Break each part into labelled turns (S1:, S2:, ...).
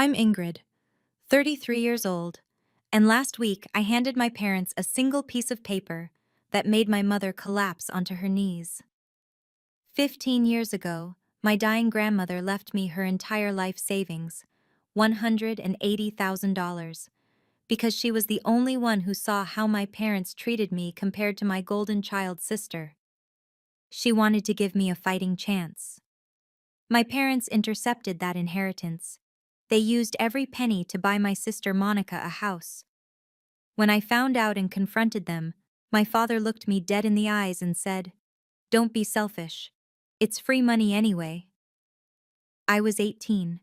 S1: I'm Ingrid, 33 years old, and last week I handed my parents a single piece of paper that made my mother collapse onto her knees. 15 years ago, my dying grandmother left me her entire life savings, $180,000, because she was the only one who saw how my parents treated me compared to my golden child sister. She wanted to give me a fighting chance. My parents intercepted that inheritance. They used every penny to buy my sister Monica a house. When I found out and confronted them, my father looked me dead in the eyes and said, "Don't be selfish. It's free money anyway." I was 18.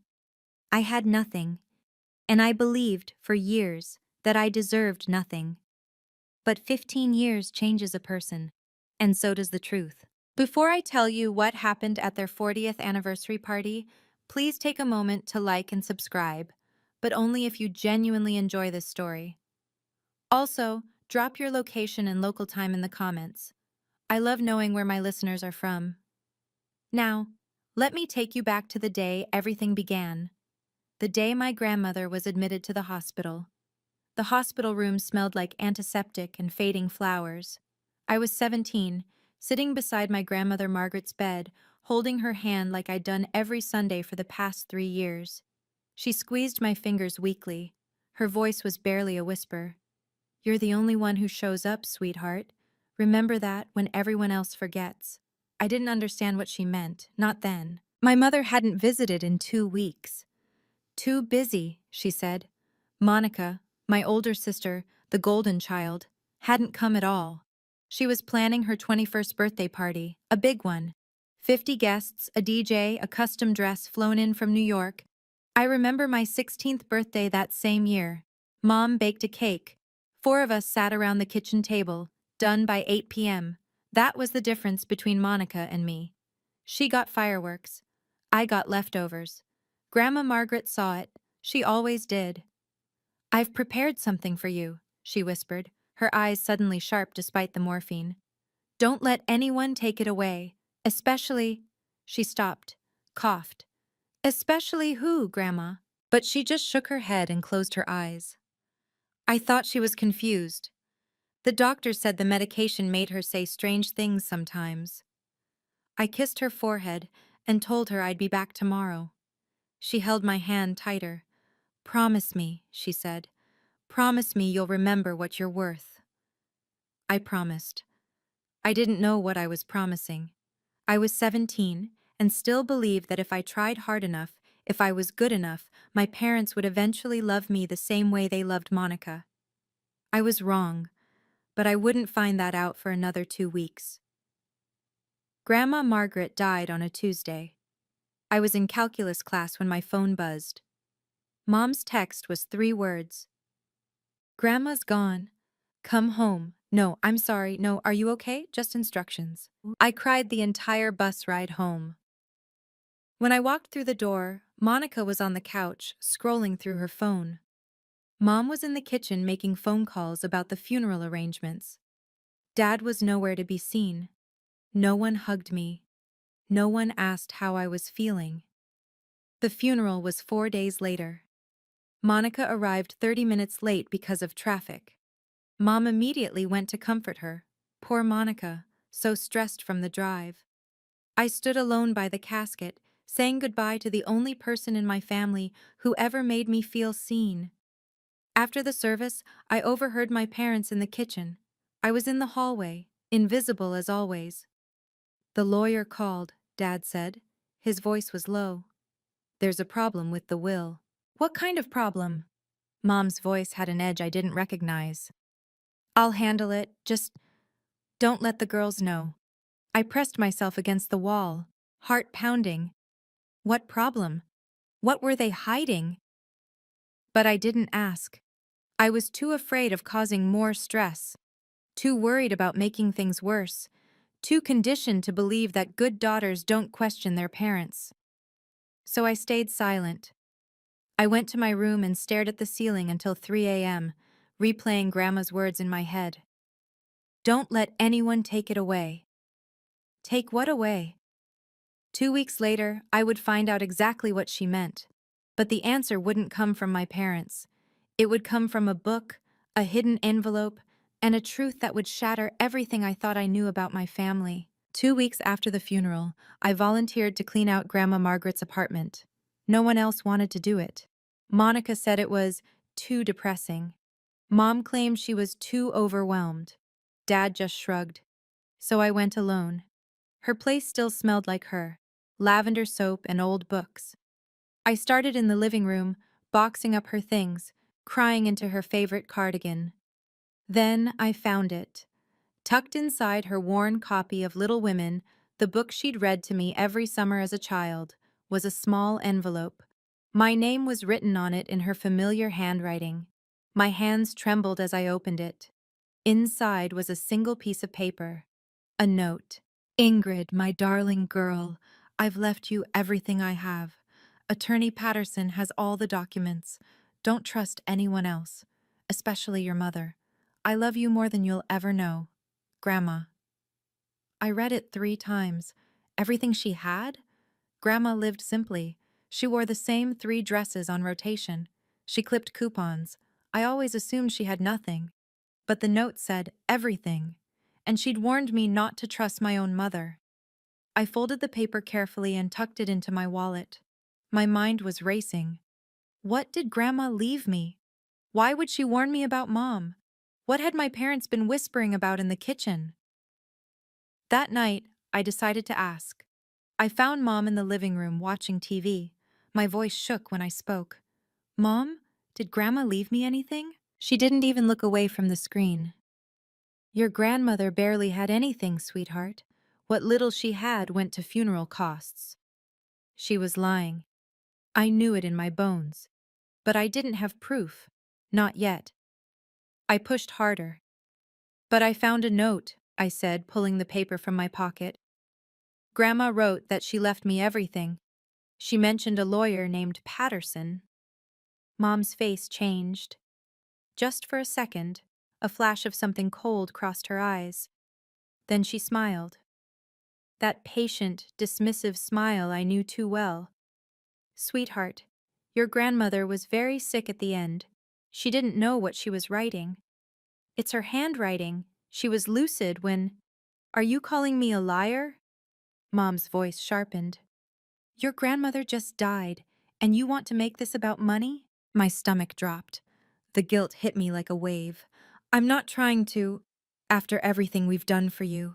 S1: I had nothing, and I believed, for years, that I deserved nothing. But 15 years changes a person, and so does the truth. Before I tell you what happened at their 40th anniversary party, please take a moment to like and subscribe, but only if you genuinely enjoy this story. Also, drop your location and local time in the comments. I love knowing where my listeners are from. Now, let me take you back to the day everything began. The day my grandmother was admitted to the hospital. The hospital room smelled like antiseptic and fading flowers. I was 17, sitting beside my grandmother Margaret's bed, holding her hand like I'd done every Sunday for the past 3 years. She squeezed my fingers weakly. Her voice was barely a whisper. "You're the only one who shows up, sweetheart. Remember that when everyone else forgets." I didn't understand what she meant, not then. My mother hadn't visited in 2 weeks. "Too busy," she said. Monica, my older sister, the golden child, hadn't come at all. She was planning her 21st birthday party, a big one. 50 guests, a DJ, a custom dress flown in from New York. I remember my 16th birthday that same year. Mom baked a cake. 4 of us sat around the kitchen table, done by 8 p.m. That was the difference between Monica and me. She got fireworks. I got leftovers. Grandma Margaret saw it. She always did. "I've prepared something for you," she whispered, her eyes suddenly sharp despite the morphine. "Don't let anyone take it away, especially—" She stopped, coughed. "Especially who, Grandma?" But she just shook her head and closed her eyes. I thought she was confused. The doctor said the medication made her say strange things sometimes. I kissed her forehead and told her I'd be back tomorrow. She held my hand tighter. "Promise me," she said. "Promise me you'll remember what you're worth." I promised. I didn't know what I was promising. I was 17 and still believed that if I tried hard enough, if I was good enough, my parents would eventually love me the same way they loved Monica. I was wrong, but I wouldn't find that out for another 2 weeks. Grandma Margaret died on a Tuesday. I was in calculus class when my phone buzzed. Mom's text was 3 words. "Grandma's gone. Come home. No, I'm sorry. No, are you okay? Just instructions." I cried the entire bus ride home. When I walked through the door, Monica was on the couch, scrolling through her phone. Mom was in the kitchen making phone calls about the funeral arrangements. Dad was nowhere to be seen. No one hugged me. No one asked how I was feeling. The funeral was 4 days later. Monica arrived 30 minutes late because of traffic. Mom immediately went to comfort her. Poor Monica, so stressed from the drive. I stood alone by the casket, saying goodbye to the only person in my family who ever made me feel seen. After the service, I overheard my parents in the kitchen. I was in the hallway, invisible as always. "The lawyer called," Dad said. His voice was low. "There's a problem with the will." "What kind of problem?" Mom's voice had an edge I didn't recognize. "I'll handle it, just don't let the girls know." I pressed myself against the wall, heart pounding. What problem? What were they hiding? But I didn't ask. I was too afraid of causing more stress, too worried about making things worse, too conditioned to believe that good daughters don't question their parents. So I stayed silent. I went to my room and stared at the ceiling until 3 a.m., replaying Grandma's words in my head. "Don't let anyone take it away." Take what away? 2 weeks later, I would find out exactly what she meant. But the answer wouldn't come from my parents. It would come from a book, a hidden envelope, and a truth that would shatter everything I thought I knew about my family. 2 weeks after the funeral, I volunteered to clean out Grandma Margaret's apartment. No one else wanted to do it. Monica said it was too depressing. Mom claimed she was too overwhelmed. Dad just shrugged. So I went alone. Her place still smelled like her, lavender soap and old books. I started in the living room, boxing up her things, crying into her favorite cardigan. Then I found it. Tucked inside her worn copy of Little Women, the book she'd read to me every summer as a child, was a small envelope. My name was written on it in her familiar handwriting. My hands trembled as I opened it. Inside was a single piece of paper. A note. Ingrid, my darling girl, I've left you everything I have. Attorney Patterson has all the documents. Don't trust anyone else, especially your mother. I love you more than you'll ever know. Grandma. I read it 3 times. Everything she had? Grandma lived simply. She wore the same 3 dresses on rotation. She clipped coupons. I always assumed she had nothing. But the note said everything. And she'd warned me not to trust my own mother. I folded the paper carefully and tucked it into my wallet. My mind was racing. What did Grandma leave me? Why would she warn me about Mom? What had my parents been whispering about in the kitchen? That night, I decided to ask. I found Mom in the living room watching TV. My voice shook when I spoke. Mom, did Grandma leave me anything? She didn't even look away from the screen. Your grandmother barely had anything, sweetheart. What little she had went to funeral costs. She was lying. I knew it in my bones. But I didn't have proof. Not yet. I pushed harder. But I found a note, I said, pulling the paper from my pocket. Grandma wrote that she left me everything. She mentioned a lawyer named Patterson. Mom's face changed. Just for a second, a flash of something cold crossed her eyes. Then she smiled. That patient, dismissive smile I knew too well. Sweetheart, your grandmother was very sick at the end. She didn't know what she was writing. It's her handwriting. She was lucid when... Are you calling me a liar? Mom's voice sharpened. Your grandmother just died, and you want to make this about money? My stomach dropped. The guilt hit me like a wave. I'm not trying to... After everything we've done for you.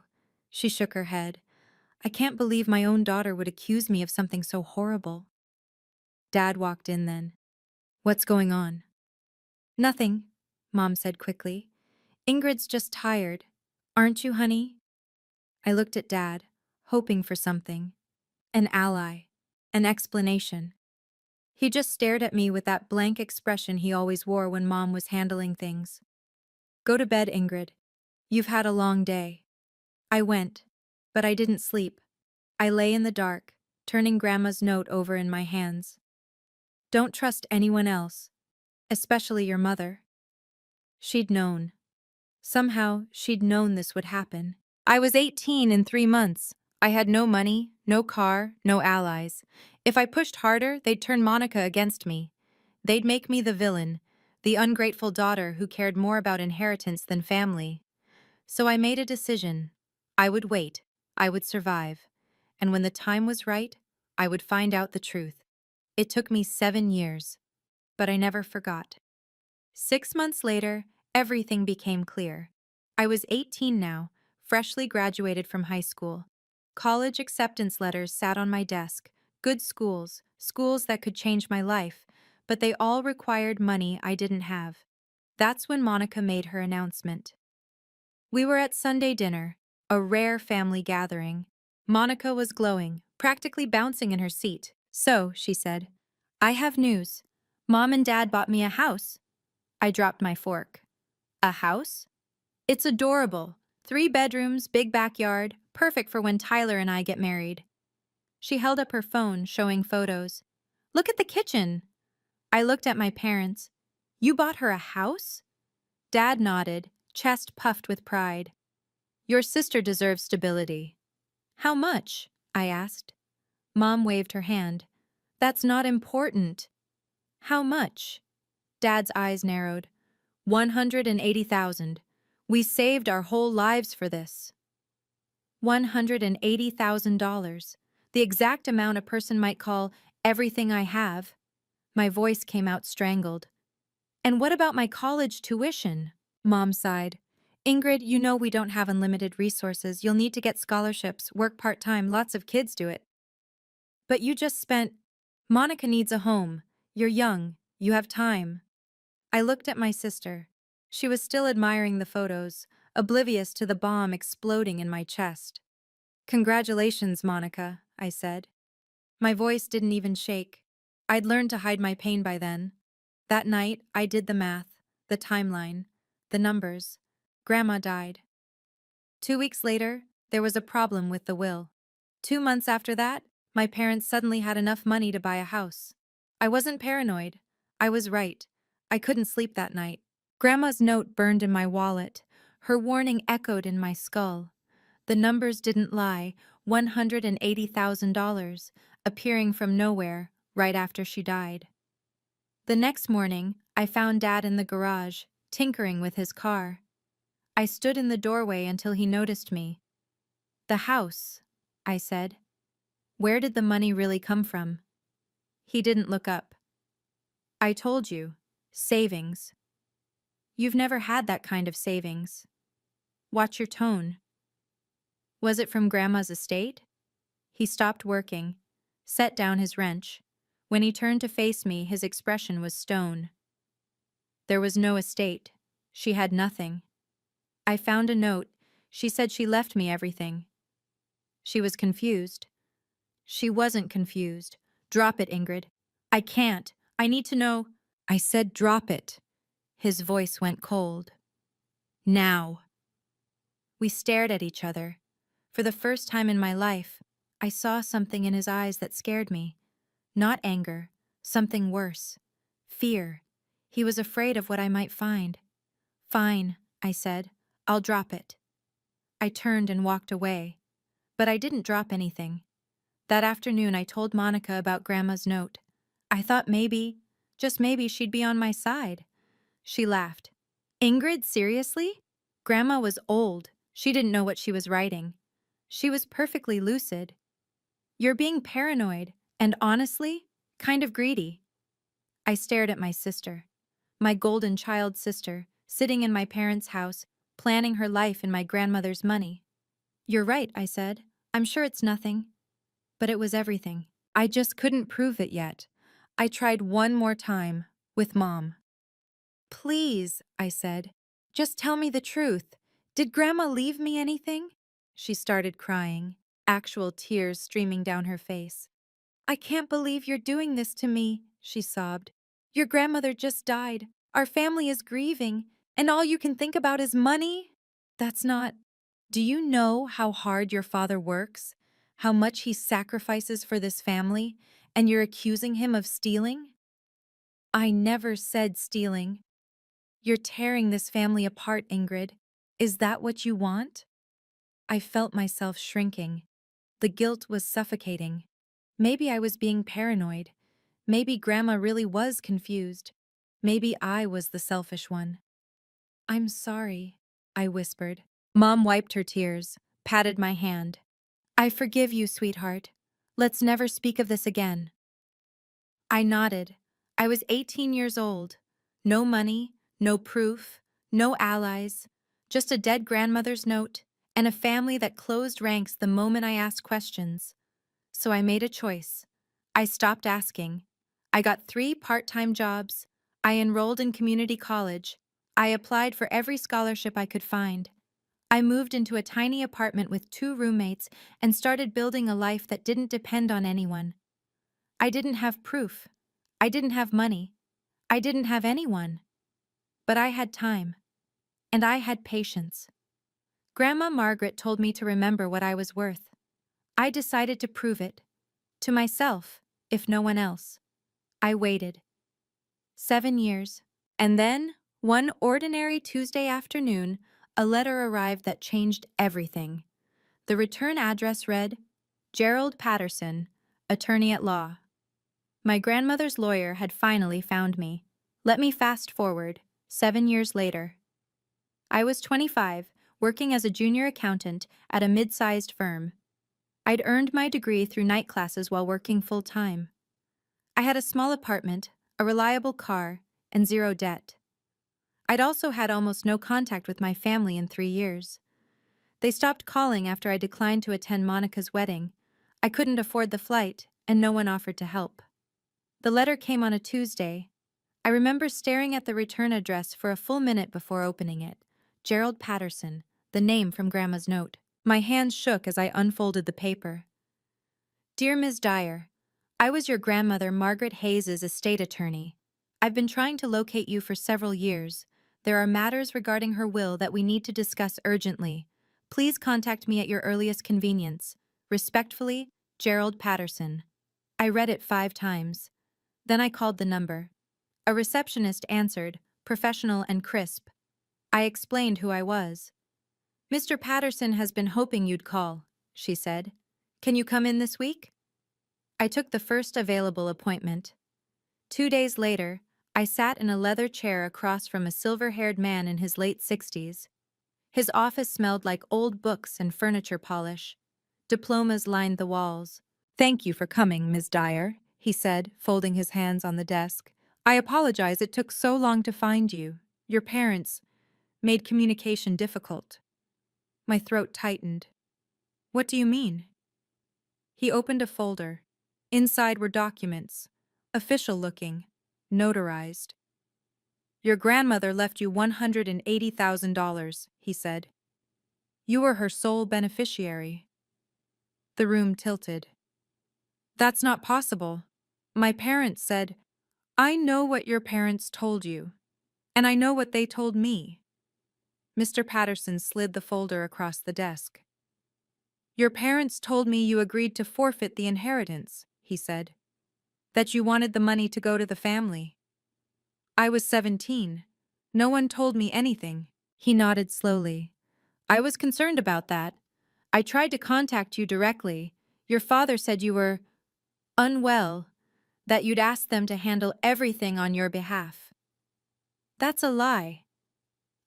S1: She shook her head. I can't believe my own daughter would accuse me of something so horrible. Dad walked in then. What's going on? Nothing, Mom said quickly. Ingrid's just tired. Aren't you, honey? I looked at Dad, hoping for something. An ally. An explanation. He just stared at me with that blank expression he always wore when Mom was handling things. Go to bed, Ingrid. You've had a long day. I went, but I didn't sleep. I lay in the dark, turning Grandma's note over in my hands. Don't trust anyone else, especially your mother. She'd known. Somehow, she'd known this would happen. I was 18 in 3 months. I had no money, no car, no allies. If I pushed harder, they'd turn Monica against me. They'd make me the villain, the ungrateful daughter who cared more about inheritance than family. So I made a decision. I would wait. I would survive. And when the time was right, I would find out the truth. It took me 7 years, but I never forgot. 6 months later, everything became clear. I was 18 now, freshly graduated from high school. College acceptance letters sat on my desk. Good schools, schools that could change my life, but they all required money I didn't have. That's when Monica made her announcement. We were at Sunday dinner, a rare family gathering. Monica was glowing, practically bouncing in her seat. So, she said, I have news. Mom and Dad bought me a house. I dropped my fork. A house? It's adorable. 3 bedrooms, big backyard, perfect for when Tyler and I get married. She held up her phone, showing photos. Look at the kitchen. I looked at my parents. You bought her a house? Dad nodded, chest puffed with pride. Your sister deserves stability. How much? I asked. Mom waved her hand. That's not important. How much? Dad's eyes narrowed. 180,000. We saved our whole lives for this. $180,000. The exact amount a person might call everything I have. My voice came out strangled. And what about my college tuition? Mom sighed. Ingrid, you know we don't have unlimited resources. You'll need to get scholarships, work part-time, lots of kids do it. But you just spent… Monica needs a home. You're young. You have time. I looked at my sister. She was still admiring the photos, oblivious to the bomb exploding in my chest. Congratulations, Monica, I said. My voice didn't even shake. I'd learned to hide my pain by then. That night, I did the math, the timeline, the numbers. Grandma died. 2 weeks later, there was a problem with the will. 2 months after that, my parents suddenly had enough money to buy a house. I wasn't paranoid. I was right. I couldn't sleep that night. Grandma's note burned in my wallet. Her warning echoed in my skull. The numbers didn't lie, $180,000, appearing from nowhere, right after she died. The next morning, I found Dad in the garage, tinkering with his car. I stood in the doorway until he noticed me. The house, I said. Where did the money really come from? He didn't look up. I told you, savings. You've never had that kind of savings. Watch your tone. Was it from Grandma's estate? He stopped working, set down his wrench. When he turned to face me, his expression was stone. There was no estate. She had nothing. I found a note. She said she left me everything. She was confused. She wasn't confused. Drop it, Ingrid. I can't. I need to know. I said drop it. His voice went cold. Now. We stared at each other. For the first time in my life, I saw something in his eyes that scared me. Not anger, something worse. Fear. He was afraid of what I might find. Fine, I said. I'll drop it. I turned and walked away. But I didn't drop anything. That afternoon I told Monica about Grandma's note. I thought maybe, just maybe, she'd be on my side. She laughed. Ingrid, seriously? Grandma was old. She didn't know what she was writing. She was perfectly lucid. You're being paranoid, and honestly, kind of greedy. I stared at my sister, my golden child sister, sitting in my parents' house, planning her life in my grandmother's money. You're right, I said. I'm sure it's nothing. But it was everything. I just couldn't prove it yet. I tried one more time, with Mom. Please, I said, just tell me the truth. Did Grandma leave me anything? She started crying, actual tears streaming down her face. I can't believe you're doing this to me, she sobbed. Your grandmother just died. Our family is grieving, and all you can think about is money? That's not… Do you know how hard your father works? How much he sacrifices for this family, and you're accusing him of stealing? I never said stealing. You're tearing this family apart, Ingrid. Is that what you want? I felt myself shrinking. The guilt was suffocating. Maybe I was being paranoid. Maybe Grandma really was confused. Maybe I was the selfish one. I'm sorry, I whispered. Mom wiped her tears, patted my hand. I forgive you, sweetheart. Let's never speak of this again. I nodded. I was 18 years old. No money, no proof, no allies, just a dead grandmother's note, and a family that closed ranks the moment I asked questions. So I made a choice. I stopped asking. I got 3 part-time jobs. I enrolled in community college. I applied for every scholarship I could find. I moved into a tiny apartment with 2 roommates and started building a life that didn't depend on anyone. I didn't have proof. I didn't have money. I didn't have anyone. But I had time. And I had patience. Grandma Margaret told me to remember what I was worth. I decided to prove it. To myself, if no one else. I waited. 7 years. And then, one ordinary Tuesday afternoon, a letter arrived that changed everything. The return address read, Gerald Patterson, attorney at law. My grandmother's lawyer had finally found me. Let me fast forward, 7 years later. I was 25, working as a junior accountant at a mid-sized firm. I'd earned my degree through night classes while working full-time. I had a small apartment, a reliable car, and zero debt. I'd also had almost no contact with my family in 3 years. They stopped calling after I declined to attend Monica's wedding. I couldn't afford the flight, and no one offered to help. The letter came on a Tuesday. I remember staring at the return address for a full minute before opening it. Gerald Patterson, the name from Grandma's note. My hands shook as I unfolded the paper. Dear Ms. Dyer, I was your grandmother Margaret Hayes's estate attorney. I've been trying to locate you for several years. There are matters regarding her will that we need to discuss urgently. Please contact me at your earliest convenience. Respectfully, Gerald Patterson. I read it 5 times. Then I called the number. A receptionist answered, professional and crisp. I explained who I was. Mr. Patterson has been hoping you'd call, she said. Can you come in this week? I took the first available appointment. 2 days later, I sat in a leather chair across from a silver-haired man in his late 60s. His office smelled like old books and furniture polish. Diplomas lined the walls. Thank you for coming, Ms. Dyer, he said, folding his hands on the desk. I apologize it took so long to find you. Your parents made communication difficult. My throat tightened. What do you mean? He opened a folder. Inside were documents, official-looking, notarized. Your grandmother left you $180,000, he said. You were her sole beneficiary. The room tilted. That's not possible. My parents said, I know what your parents told you, and I know what they told me. Mr. Patterson slid the folder across the desk. Your parents told me you agreed to forfeit the inheritance, he said. That you wanted the money to go to the family. I was 17. No one told me anything. He nodded slowly. I was concerned about that. I tried to contact you directly. Your father said you were unwell, that you'd asked them to handle everything on your behalf. That's a lie.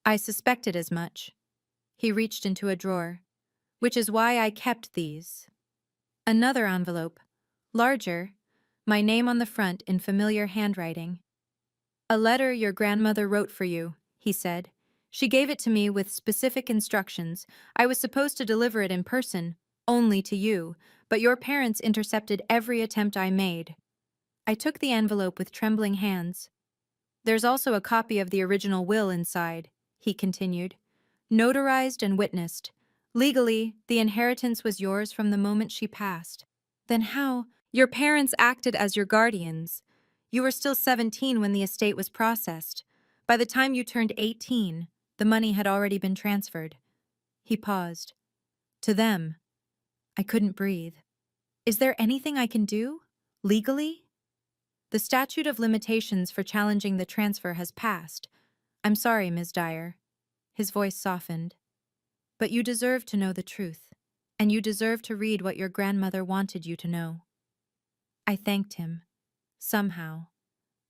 S1: I suspected as much. He reached into a drawer. Which is why I kept these. Another envelope, larger, my name on the front in familiar handwriting. A letter your grandmother wrote for you, he said. She gave it to me with specific instructions. I was supposed to deliver it in person, only to you, but your parents intercepted every attempt I made. I took the envelope with trembling hands. There's also a copy of the original will inside, he continued. Notarized and witnessed. Legally, the inheritance was yours from the moment she passed. Then how? Your parents acted as your guardians. You were still 17 when the estate was processed. By the time you turned 18, the money had already been transferred. He paused. To them. I couldn't breathe. Is there anything I can do? Legally? The statute of limitations for challenging the transfer has passed. I'm sorry, Ms. Dyer. His voice softened. But you deserve to know the truth, and you deserve to read what your grandmother wanted you to know. I thanked him. Somehow.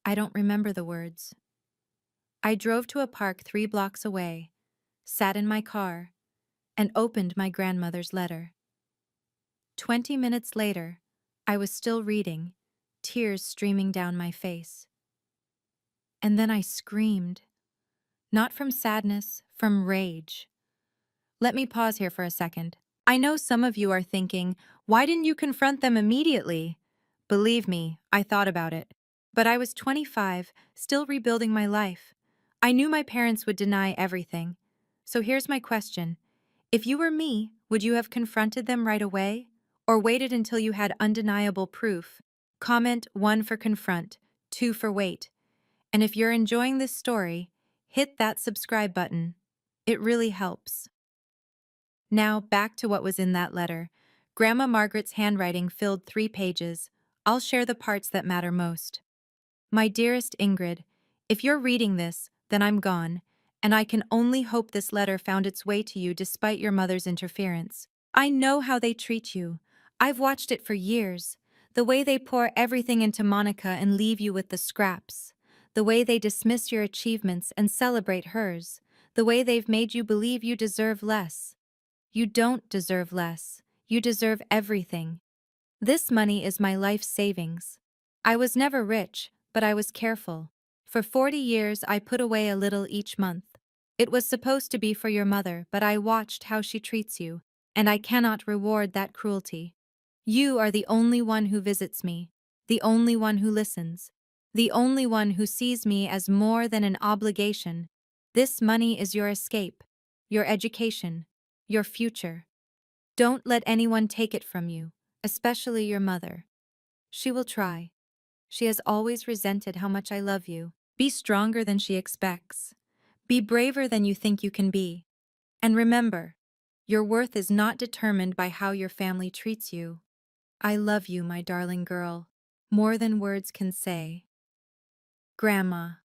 S1: I don't remember the words. I drove to a park 3 blocks away, sat in my car, and opened my grandmother's letter. 20 minutes later, I was still reading, tears streaming down my face. And then I screamed. Not from sadness, from rage. Let me pause here for a second. I know some of you are thinking, why didn't you confront them immediately? Believe me, I thought about it. But I was 25, still rebuilding my life. I knew my parents would deny everything. So here's my question. If you were me, would you have confronted them right away? Or waited until you had undeniable proof? Comment 1 for confront, 2 for wait. And if you're enjoying this story, hit that subscribe button. It really helps. Now, back to what was in that letter. Grandma Margaret's handwriting filled 3 pages. I'll share the parts that matter most. My dearest Ingrid, if you're reading this, then I'm gone, and I can only hope this letter found its way to you despite your mother's interference. I know how they treat you. I've watched it for years. The way they pour everything into Monica and leave you with the scraps. The way they dismiss your achievements and celebrate hers. The way they've made you believe you deserve less. You don't deserve less. You deserve everything. This money is my life savings. I was never rich, but I was careful. For 40 years I put away a little each month. It was supposed to be for your mother, but I watched how she treats you, and I cannot reward that cruelty. You are the only one who visits me, the only one who listens, the only one who sees me as more than an obligation. This money is your escape, your education, your future. Don't let anyone take it from you, especially your mother. She will try. She has always resented how much I love you. Be stronger than she expects. Be braver than you think you can be. And remember, your worth is not determined by how your family treats you. I love you, my darling girl, more than words can say. Grandma.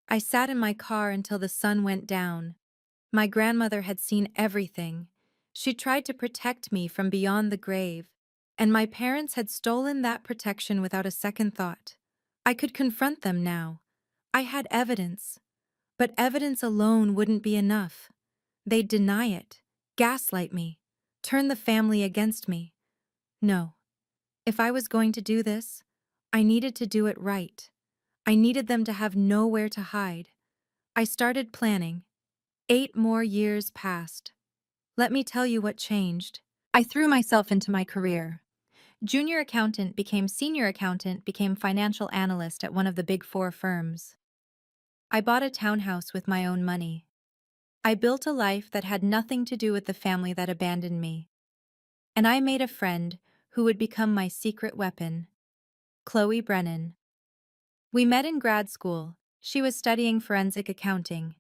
S1: I sat in my car until the sun went down. My grandmother had seen everything. She tried to protect me from beyond the grave, and my parents had stolen that protection without a second thought. I could confront them now. I had evidence. But evidence alone wouldn't be enough. They'd deny it, gaslight me, turn the family against me. No. If I was going to do this, I needed to do it right. I needed them to have nowhere to hide. I started planning. 8 more years passed. Let me tell you what changed. I threw myself into my career. Junior accountant became senior accountant, became financial analyst at one of the big 4 firms. I bought a townhouse with my own money. I built a life that had nothing to do with the family that abandoned me. And I made a friend who would become my secret weapon. Chloe Brennan. We met in grad school. She was studying forensic accounting.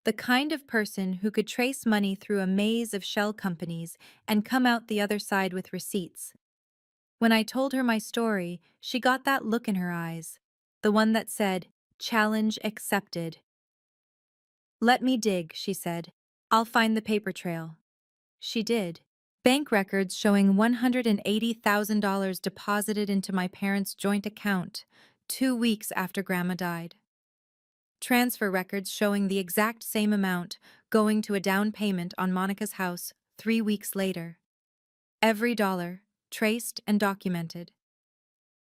S1: The kind of person who could trace money through a maze of shell companies and come out the other side with receipts. When I told her my story, she got that look in her eyes, the one that said, "Challenge accepted." "Let me dig," she said. "I'll find the paper trail." She did. Bank records showing $180,000 deposited into my parents' joint account 2 weeks after Grandma died. Transfer records showing the exact same amount going to a down payment on Monica's house 3 weeks later. Every dollar, traced and documented.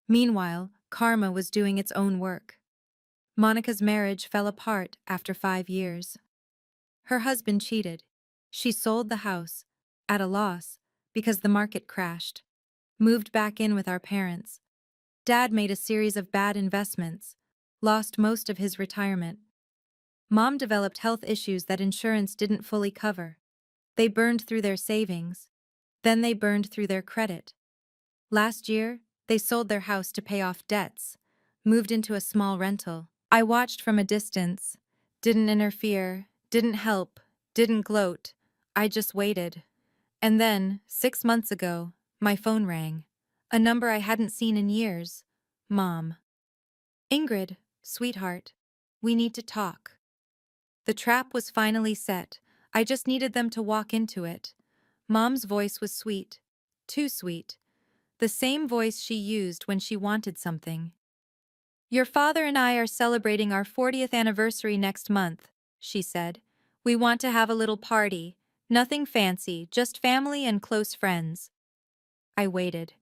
S1: Meanwhile, karma was doing its own work. Monica's marriage fell apart after 5 years. Her husband cheated. She sold the house, at a loss, because the market crashed. Moved back in with our parents. Dad made a series of bad investments, lost most of his retirement. Mom developed health issues that insurance didn't fully cover. They burned through their savings. Then they burned through their credit. Last year, they sold their house to pay off debts, moved into a small rental. I watched from a distance, didn't interfere, didn't help, didn't gloat. I just waited. And then, 6 months ago, my phone rang. A number I hadn't seen in years. Mom. "Ingrid, sweetheart, we need to talk." The trap was finally set. I just needed them to walk into it. Mom's voice was sweet. Too sweet. The same voice she used when she wanted something. "Your father and I are celebrating our 40th anniversary next month," she said. "We want to have a little party. Nothing fancy, just family and close friends." I waited.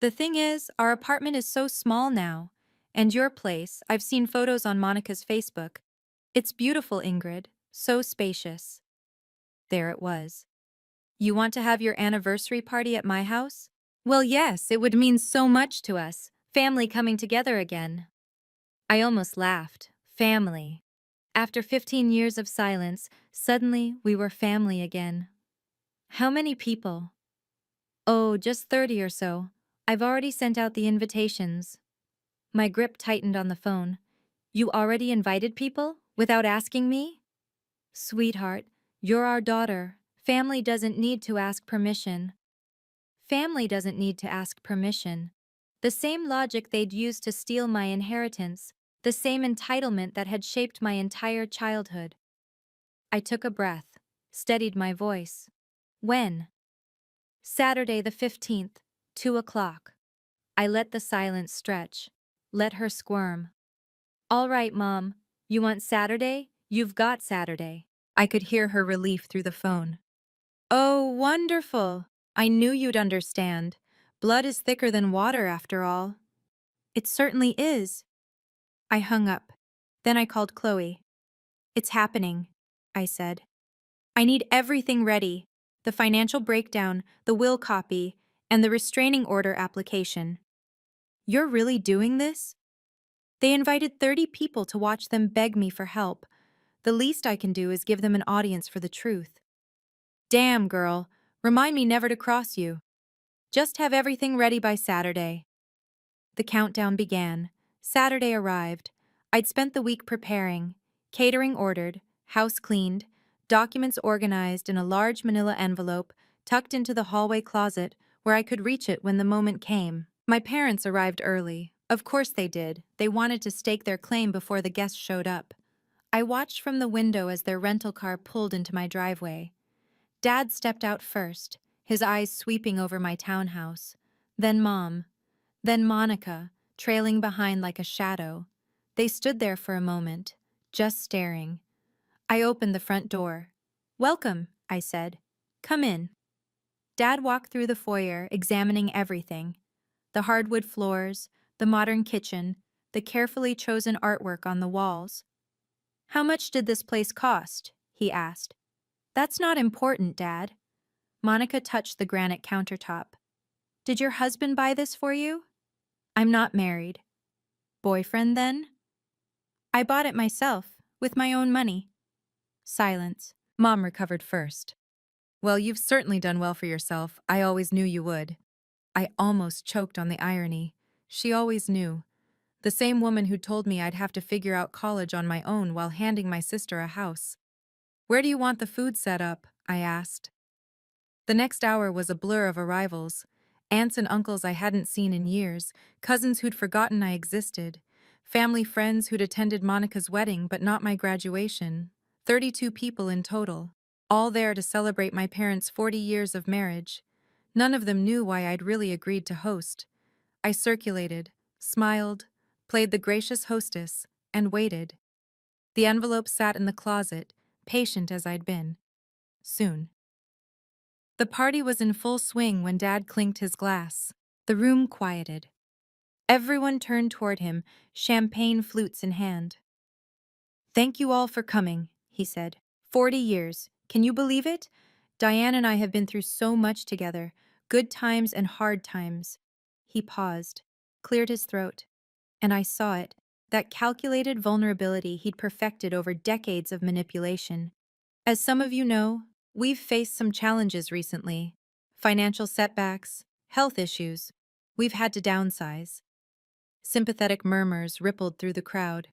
S1: "The thing is, our apartment is so small now. And your place, I've seen photos on Monica's Facebook. It's beautiful, Ingrid, so spacious." There it was. "You want to have your anniversary party at my house?" "Well, yes, it would mean so much to us, family coming together again." I almost laughed. Family. After 15 years of silence, suddenly we were family again. "How many people?" "Oh, just 30 or so. I've already sent out the invitations." My grip tightened on the phone. "You already invited people? Without asking me?" "Sweetheart, you're our daughter. Family doesn't need to ask permission." Family doesn't need to ask permission. The same logic they'd used to steal my inheritance, the same entitlement that had shaped my entire childhood. I took a breath, steadied my voice. "When?" "Saturday the 15th, 2 o'clock. I let the silence stretch. Let her squirm. All right, Mom. You want Saturday? You've got Saturday. I could hear her relief through the phone. Oh, wonderful. I knew you'd understand. Blood is thicker than water, after all. It certainly is. I hung up. Then I called Chloe. It's happening, I said. I need everything ready. The financial breakdown, the will copy, and the restraining order application. You're really doing this? They invited 30 people to watch them beg me for help. The least I can do is give them an audience for the truth. Damn, girl. Remind me never to cross you. Just have everything ready by Saturday. The countdown began. Saturday arrived. I'd spent the week preparing. Catering ordered, house cleaned, documents organized in a large manila envelope tucked into the hallway closet where I could reach it when the moment came. My parents arrived early. Of course they did. They wanted to stake their claim before the guests showed up. I watched from the window as their rental car pulled into my driveway. Dad stepped out first, his eyes sweeping over my townhouse. Then Mom. Then Monica, trailing behind like a shadow. They stood there for a moment, just staring. I opened the front door. Welcome, I said. Come in. Dad walked through the foyer, examining everything. The hardwood floors, the modern kitchen, the carefully chosen artwork on the walls. How much did this place cost? He asked. That's not important, Dad. Monica touched the granite countertop. Did your husband buy this for you? I'm not married. Boyfriend, then? I bought it myself, with my own money. Silence. Mom recovered first. Well, you've certainly done well for yourself. I always knew you would. I almost choked on the irony. She always knew. The same woman who told me I'd have to figure out college on my own while handing my sister a house. Where do you want the food set up? I asked. The next hour was a blur of arrivals. Aunts and uncles I hadn't seen in years, cousins who'd forgotten I existed, family friends who'd attended Monica's wedding but not my graduation. 32 people in total, all there to celebrate my parents' 40 years of marriage. None of them knew why I'd really agreed to host. I circulated, smiled, played the gracious hostess, and waited. The envelope sat in the closet, patient as I'd been. Soon. The party was in full swing when Dad clinked his glass. The room quieted. Everyone turned toward him, champagne flutes in hand. Thank you all for coming, he said. 40 years. Can you believe it? Diane and I have been through so much together, good times and hard times. He paused, cleared his throat, and I saw it, that calculated vulnerability he'd perfected over decades of manipulation. As some of you know, we've faced some challenges recently. Financial setbacks, health issues. We've had to downsize. Sympathetic murmurs rippled through the crowd.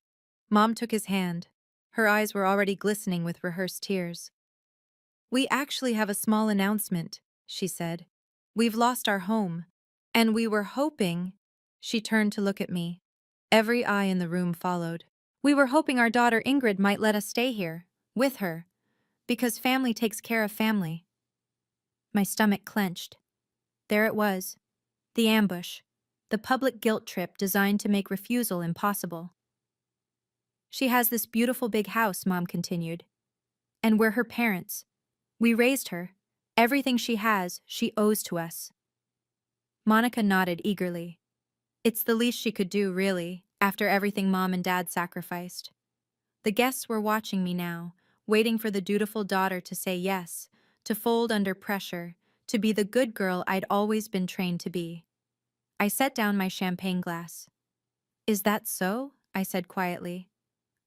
S1: Mom took his hand. Her eyes were already glistening with rehearsed tears. We actually have a small announcement, she said. We've lost our home. And we were hoping... She turned to look at me. Every eye in the room followed. We were hoping our daughter Ingrid might let us stay here, with her. Because family takes care of family. My stomach clenched. There it was. The ambush. The public guilt trip designed to make refusal impossible. She has this beautiful big house, Mom continued. And we're her parents. We raised her. Everything she has, she owes to us. Monica nodded eagerly. It's the least she could do, really, after everything Mom and Dad sacrificed. The guests were watching me now, waiting for the dutiful daughter to say yes, to fold under pressure, to be the good girl I'd always been trained to be. I set down my champagne glass. Is that so? I said quietly.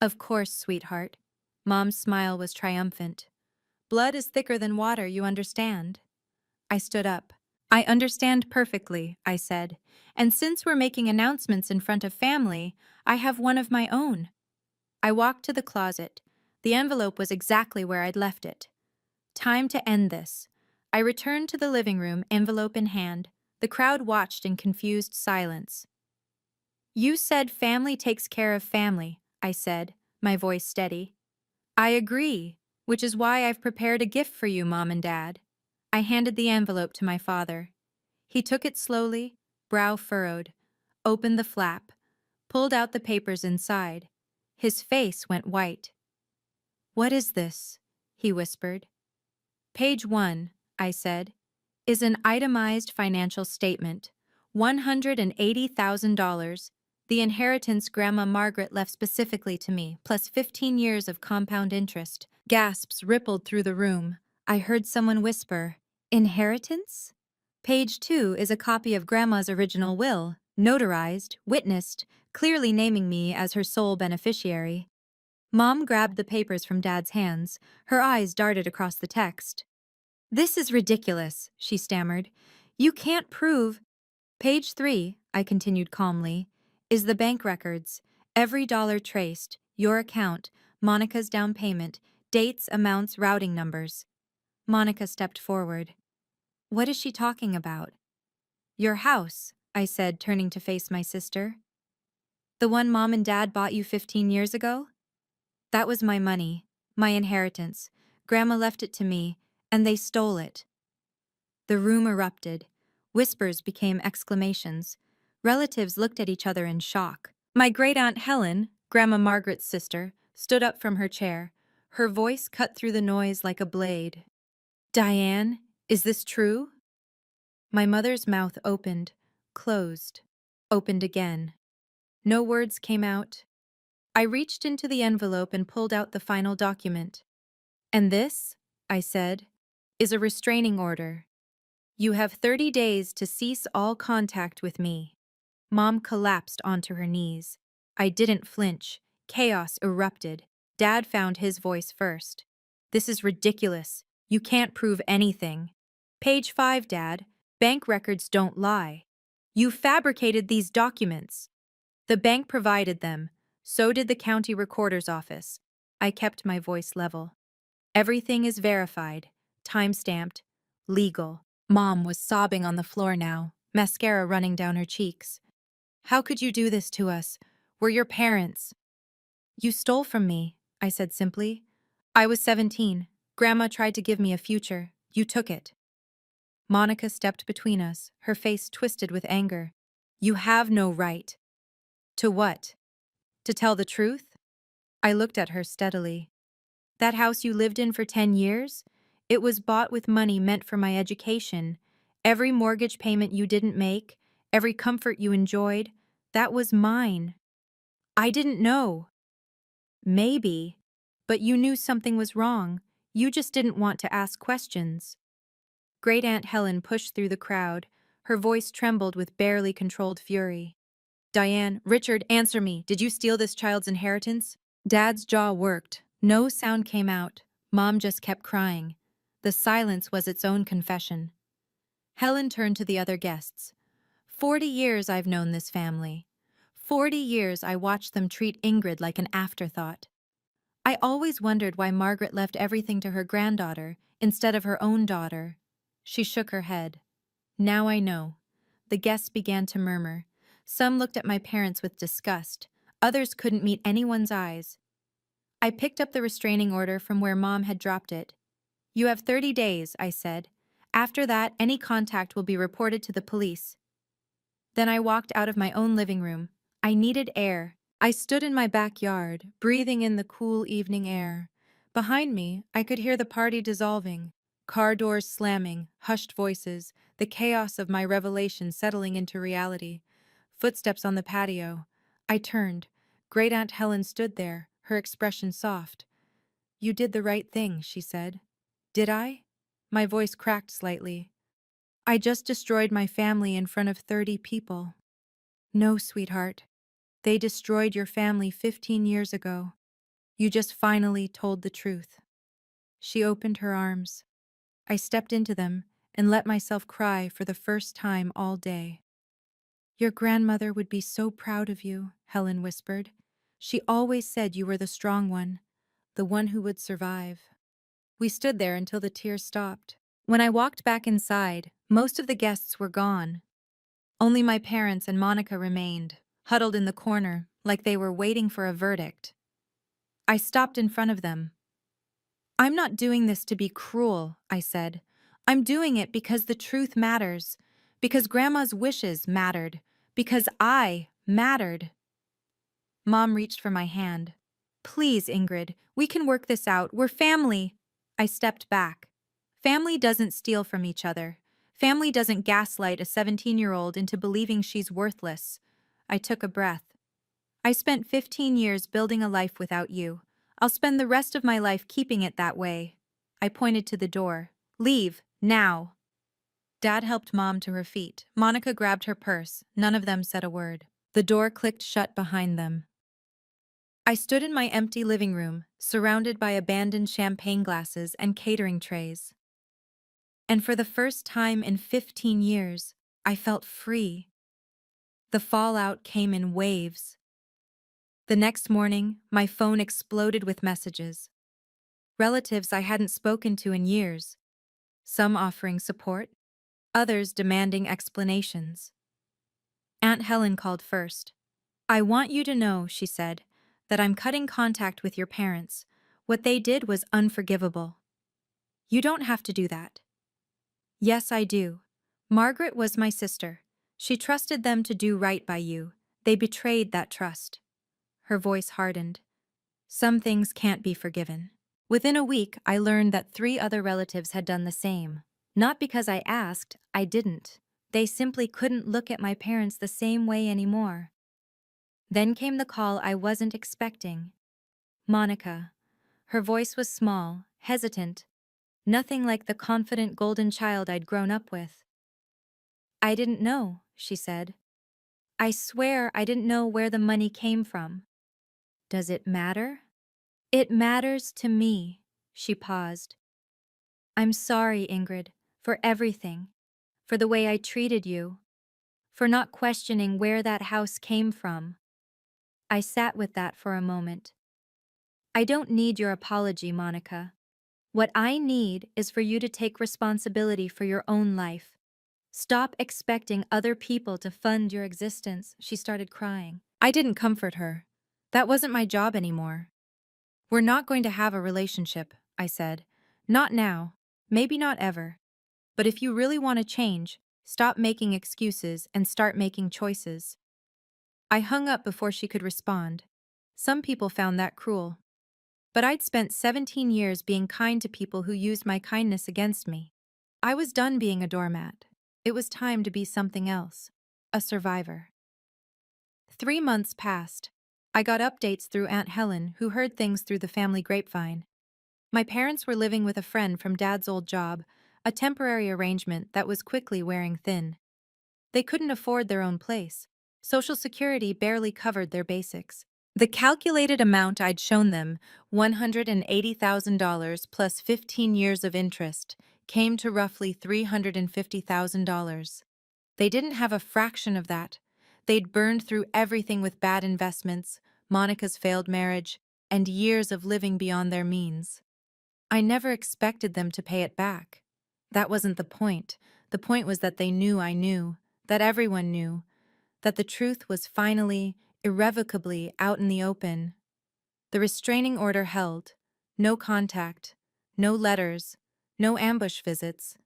S1: Of course, sweetheart. Mom's smile was triumphant. Blood is thicker than water, you understand. I stood up. I understand perfectly, I said. And since we're making announcements in front of family, I have one of my own. I walked to the closet. The envelope was exactly where I'd left it. Time to end this. I returned to the living room, envelope in hand. The crowd watched in confused silence. You said family takes care of family, I said, my voice steady. I agree, which is why I've prepared a gift for you, Mom and Dad. I handed the envelope to my father. He took it slowly, brow furrowed, opened the flap, pulled out the papers inside. His face went white. "What is this?" he whispered. "Page 1, I said, "is an itemized financial statement. $180,000. The inheritance Grandma Margaret left specifically to me, plus 15 years of compound interest." Gasps rippled through the room. I heard someone whisper, "Inheritance?" Page 2 is a copy of Grandma's original will, notarized, witnessed, clearly naming me as her sole beneficiary. Mom grabbed the papers from Dad's hands. Her eyes darted across the text. "This is ridiculous," she stammered. "You can't prove—" "Page 3, I continued calmly, "is the bank records. Every dollar traced, your account, Monica's down payment, dates, amounts, routing numbers." Monica stepped forward. "What is she talking about?" "Your house," I said, turning to face my sister. "The one Mom and Dad bought you 15 years ago? That was my money, my inheritance. Grandma left it to me, and they stole it." The room erupted. Whispers became exclamations. Relatives looked at each other in shock. My great-aunt Helen, Grandma Margaret's sister, stood up from her chair. Her voice cut through the noise like a blade. "Diane, is this true?" My mother's mouth opened, closed, opened again. No words came out. I reached into the envelope and pulled out the final document. "And this," I said, "is a restraining order. You have 30 days to cease all contact with me." Mom collapsed onto her knees. I didn't flinch. Chaos erupted. Dad found his voice first. "This is ridiculous. You can't prove anything." "Page 5, Dad. Bank records don't lie. You fabricated these documents." "The bank provided them. So did the county recorder's office." I kept my voice level. "Everything is verified, time-stamped, legal." Mom was sobbing on the floor now, mascara running down her cheeks. "How could you do this to us? We're your parents." "You stole from me," I said simply. "I was 17. Grandma tried to give me a future. You took it." Monica stepped between us, her face twisted with anger. "You have no right." "To what? To tell the truth?" I looked at her steadily. "That house you lived in for 10 years? It was bought with money meant for my education. Every mortgage payment you didn't make, every comfort you enjoyed, that was mine. I didn't know." "Maybe. But you knew something was wrong. You just didn't want to ask questions." Great Aunt Helen pushed through the crowd. Her voice trembled with barely controlled fury. "Diane, Richard, answer me. Did you steal this child's inheritance?" Dad's jaw worked. No sound came out. Mom just kept crying. The silence was its own confession. Helen turned to the other guests. 40 years I've known this family. 40 years I watched them treat Ingrid like an afterthought. I always wondered why Margaret left everything to her granddaughter instead of her own daughter." She shook her head. "Now I know." The guests began to murmur. Some looked at my parents with disgust. Others couldn't meet anyone's eyes. I picked up the restraining order from where Mom had dropped it. "You have 30 days, I said. After that, any contact will be reported to the police." Then I walked out of my own living room. I needed air. I stood in my backyard, breathing in the cool evening air. Behind me, I could hear the party dissolving. Car doors slamming, hushed voices, the chaos of my revelation settling into reality. Footsteps on the patio. I turned. Great Aunt Helen stood there, her expression soft. "You did the right thing," she said. "Did I?" My voice cracked slightly. "I just destroyed my family in front of 30 people." "No, sweetheart. They destroyed your family 15 years ago. You just finally told the truth." She opened her arms. I stepped into them and let myself cry for the first time all day. "Your grandmother would be so proud of you," Helen whispered. "She always said you were the strong one, the one who would survive." We stood there until the tears stopped. When I walked back inside, most of the guests were gone. Only my parents and Monica remained, huddled in the corner, like they were waiting for a verdict. I stopped in front of them. "I'm not doing this to be cruel," I said. "I'm doing it because the truth matters. Because Grandma's wishes mattered. Because I mattered. Mom reached for my hand. Please, Ingrid, we can work this out. We're family. I stepped back. Family doesn't steal from each other. Family doesn't gaslight a 17-year-old into believing she's worthless. I took a breath. I spent 15 years building a life without you. I'll spend the rest of my life keeping it that way. I pointed to the door. Leave, now. Dad helped Mom to her feet. Monica grabbed her purse. None of them said a word. The door clicked shut behind them. I stood in my empty living room, surrounded by abandoned champagne glasses and catering trays. And for the first time in 15 years, I felt free. The fallout came in waves. The next morning, my phone exploded with messages. Relatives I hadn't spoken to in years, some offering support, others demanding explanations. Aunt Helen called first. I want you to know, she said, that I'm cutting contact with your parents. What they did was unforgivable. You don't have to do that. Yes, I do. Margaret was my sister. She trusted them to do right by you. They betrayed that trust. Her voice hardened. Some things can't be forgiven. Within a week, I learned that 3 other relatives had done the same. Not because I asked, I didn't. They simply couldn't look at my parents the same way anymore. Then came the call I wasn't expecting. Monica. Her voice was small, hesitant, nothing like the confident golden child I'd grown up with. I didn't know, she said. I swear I didn't know where the money came from. Does it matter? It matters to me, she paused. I'm sorry, Ingrid, for everything, for the way I treated you, for not questioning where that house came from. I sat with that for a moment. I don't need your apology, Monica. What I need is for you to take responsibility for your own life. Stop expecting other people to fund your existence, she started crying. I didn't comfort her. That wasn't my job anymore. We're not going to have a relationship, I said. Not now. Maybe not ever. But if you really want to change, stop making excuses and start making choices. I hung up before she could respond. Some people found that cruel. But I'd spent 17 years being kind to people who used my kindness against me. I was done being a doormat. It was time to be something else. A survivor. 3 months passed. I got updates through Aunt Helen, who heard things through the family grapevine. My parents were living with a friend from Dad's old job, a temporary arrangement that was quickly wearing thin. They couldn't afford their own place. Social Security barely covered their basics. The calculated amount I'd shown them, $180,000 plus 15 years of interest, came to roughly $350,000. They didn't have a fraction of that. They'd burned through everything with bad investments, Monica's failed marriage, and years of living beyond their means. I never expected them to pay it back. That wasn't the point. The point was that they knew I knew, that everyone knew, that the truth was finally, irrevocably out in the open. The restraining order held. No contact, no letters, no ambush visits.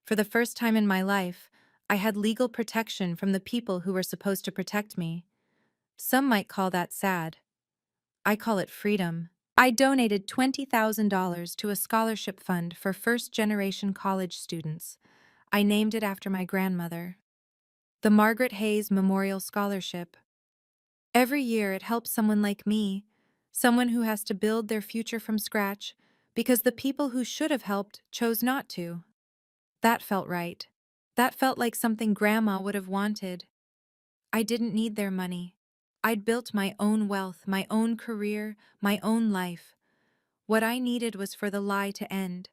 S1: For the first time in my life, I had legal protection from the people who were supposed to protect me. Some might call that sad. I call it freedom. I donated $20,000 to a scholarship fund for first-generation college students. I named it after my grandmother. The Margaret Hayes Memorial Scholarship. Every year it helps someone like me, someone who has to build their future from scratch because the people who should have helped chose not to. That felt right. That felt like something Grandma would have wanted. I didn't need their money. I'd built my own wealth, my own career, my own life. What I needed was for the lie to end,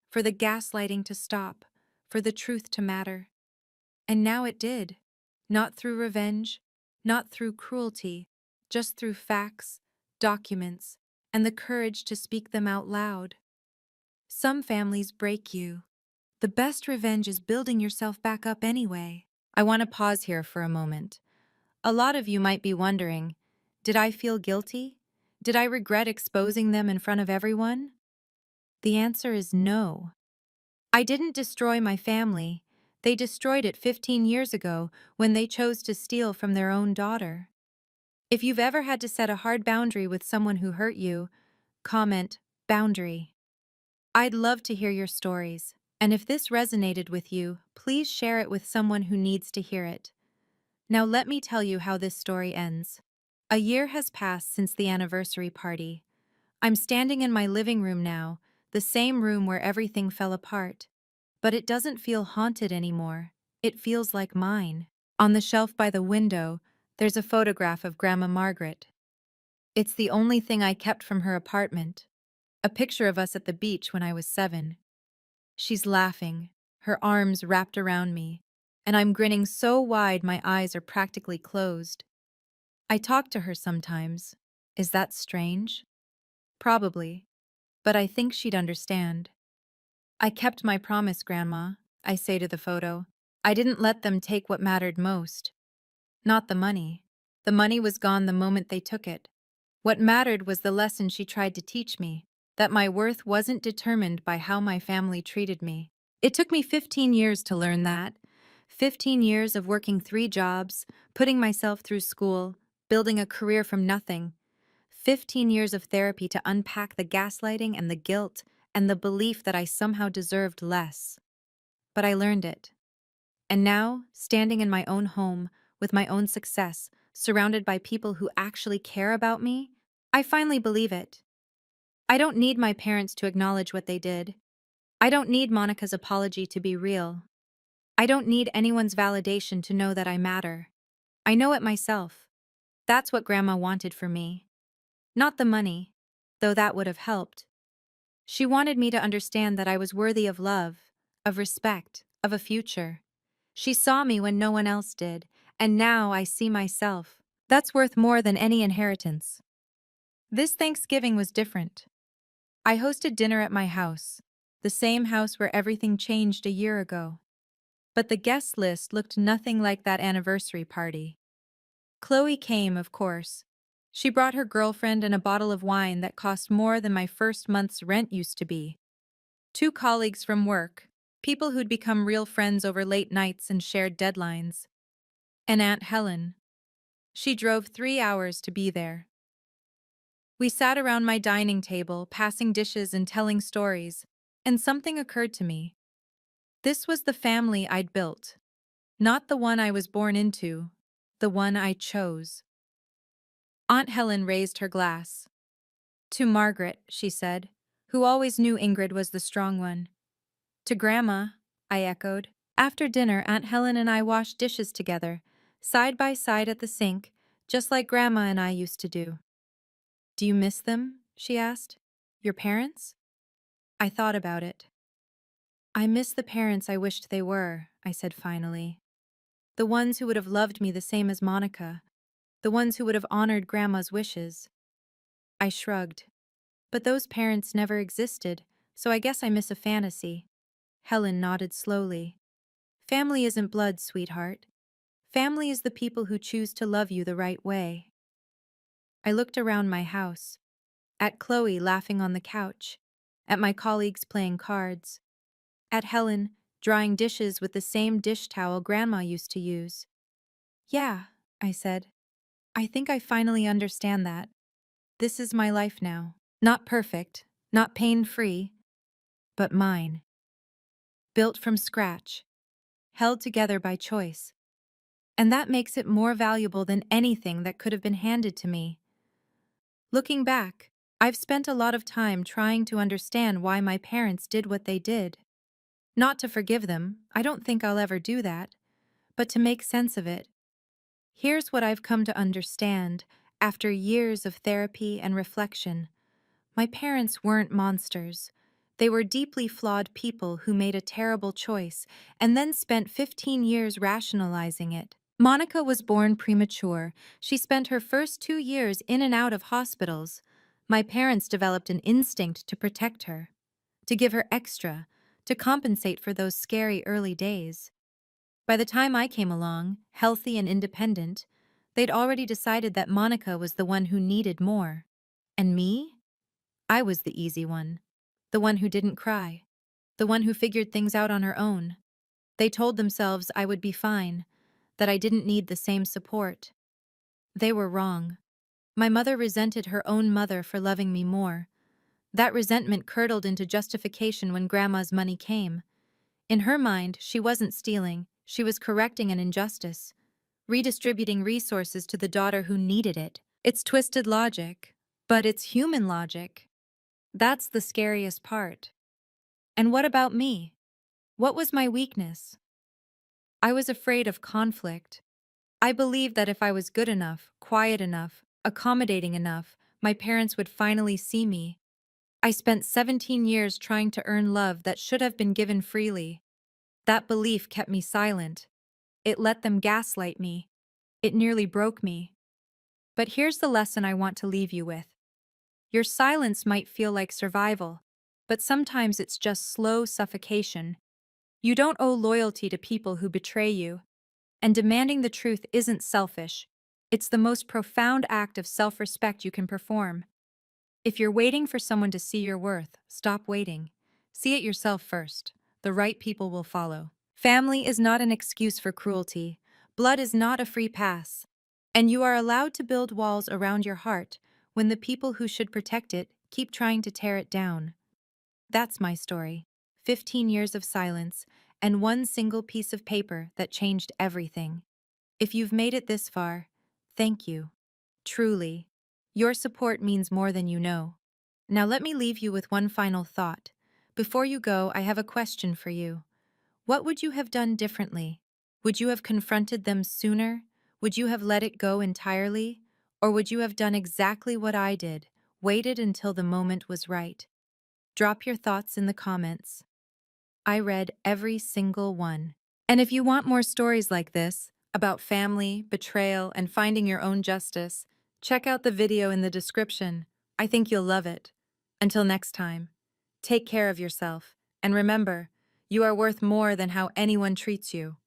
S1: for the gaslighting to stop, for the truth to matter. And now it did. Not through revenge, not through cruelty, just through facts, documents, and the courage to speak them out loud. Some families break you. The best revenge is building yourself back up anyway. I want to pause here for a moment. A lot of you might be wondering, did I feel guilty? Did I regret exposing them in front of everyone? The answer is no. I didn't destroy my family. They destroyed it 15 years ago when they chose to steal from their own daughter. If you've ever had to set a hard boundary with someone who hurt you, comment boundary. I'd love to hear your stories, and if this resonated with you, please share it with someone who needs to hear it. Now let me tell you how this story ends. A year has passed since the anniversary party. I'm standing in my living room now, the same room where everything fell apart. But it doesn't feel haunted anymore. It feels like mine. On the shelf by the window, there's a photograph of Grandma Margaret. It's the only thing I kept from her apartment. A picture of us at the beach when I was 7. She's laughing, her arms wrapped around me, and I'm grinning so wide my eyes are practically closed. I talk to her sometimes. Is that strange? Probably, but I think she'd understand. I kept my promise, Grandma, I say to the photo. I didn't let them take what mattered most. Not the money. The money was gone the moment they took it. What mattered was the lesson she tried to teach me, that my worth wasn't determined by how my family treated me. It took me 15 years to learn that. 15 years of working 3 jobs, putting myself through school, building a career from nothing. 15 years of therapy to unpack the gaslighting and the guilt and the belief that I somehow deserved less. But I learned it. And now, standing in my own home, with my own success, surrounded by people who actually care about me, I finally believe it. I don't need my parents to acknowledge what they did. I don't need Monica's apology to be real. I don't need anyone's validation to know that I matter. I know it myself. That's what Grandma wanted for me. Not the money, though that would have helped. She wanted me to understand that I was worthy of love, of respect, of a future. She saw me when no one else did, and now I see myself. That's worth more than any inheritance. This Thanksgiving was different. I hosted dinner at my house, the same house where everything changed a year ago. But the guest list looked nothing like that anniversary party. Chloe came, of course. She brought her girlfriend and a bottle of wine that cost more than my first month's rent used to be. 2 colleagues from work, people who'd become real friends over late nights and shared deadlines. And Aunt Helen. She drove 3 hours to be there. We sat around my dining table, passing dishes and telling stories, and something occurred to me. This was the family I'd built. Not the one I was born into, the one I chose. Aunt Helen raised her glass. To Margaret, she said, who always knew Ingrid was the strong one. To Grandma, I echoed. After dinner, Aunt Helen and I washed dishes together, side by side at the sink, just like Grandma and I used to do. Do you miss them? She asked. Your parents? I thought about it. I miss the parents I wished they were, I said finally. The ones who would have loved me the same as Monica. The ones who would have honored Grandma's wishes. I shrugged. But those parents never existed, so I guess I miss a fantasy. Helen nodded slowly. Family isn't blood, sweetheart. Family is the people who choose to love you the right way. I looked around my house, at Chloe laughing on the couch, at my colleagues playing cards, at Helen drying dishes with the same dish towel Grandma used to use. Yeah, I said. I think I finally understand that. This is my life now. Not perfect, not pain-free, but mine. Built from scratch, held together by choice. And that makes it more valuable than anything that could have been handed to me. Looking back, I've spent a lot of time trying to understand why my parents did what they did. Not to forgive them, I don't think I'll ever do that, but to make sense of it. Here's what I've come to understand after years of therapy and reflection. My parents weren't monsters. They were deeply flawed people who made a terrible choice and then spent 15 years rationalizing it. Monica was born premature. She spent her first 2 years in and out of hospitals. My parents developed an instinct to protect her, to give her extra, to compensate for those scary early days. By the time I came along, healthy and independent, they'd already decided that Monica was the one who needed more. And me? I was the easy one. The one who didn't cry. The one who figured things out on her own. They told themselves I would be fine, that I didn't need the same support. They were wrong. My mother resented her own mother for loving me more. That resentment curdled into justification when Grandma's money came. In her mind, she wasn't stealing, she was correcting an injustice, redistributing resources to the daughter who needed it. It's twisted logic, but it's human logic. That's the scariest part. And what about me? What was my weakness? I was afraid of conflict. I believed that if I was good enough, quiet enough, accommodating enough, my parents would finally see me. I spent 17 years trying to earn love that should have been given freely. That belief kept me silent. It let them gaslight me. It nearly broke me. But here's the lesson I want to leave you with. Your silence might feel like survival, but sometimes it's just slow suffocation. You don't owe loyalty to people who betray you, and demanding the truth isn't selfish. It's the most profound act of self-respect you can perform. If you're waiting for someone to see your worth, stop waiting. See it yourself first. The right people will follow. Family is not an excuse for cruelty. Blood is not a free pass. And you are allowed to build walls around your heart when the people who should protect it keep trying to tear it down. That's my story. 15 years of silence and one single piece of paper that changed everything. If you've made it this far, thank you. Truly. Your support means more than you know. Now let me leave you with one final thought. Before you go, I have a question for you. What would you have done differently? Would you have confronted them sooner? Would you have let it go entirely? Or would you have done exactly what I did, waited until the moment was right? Drop your thoughts in the comments. I read every single one. And if you want more stories like this, about family, betrayal, and finding your own justice, check out the video in the description. I think you'll love it. Until next time, take care of yourself, and remember, you are worth more than how anyone treats you.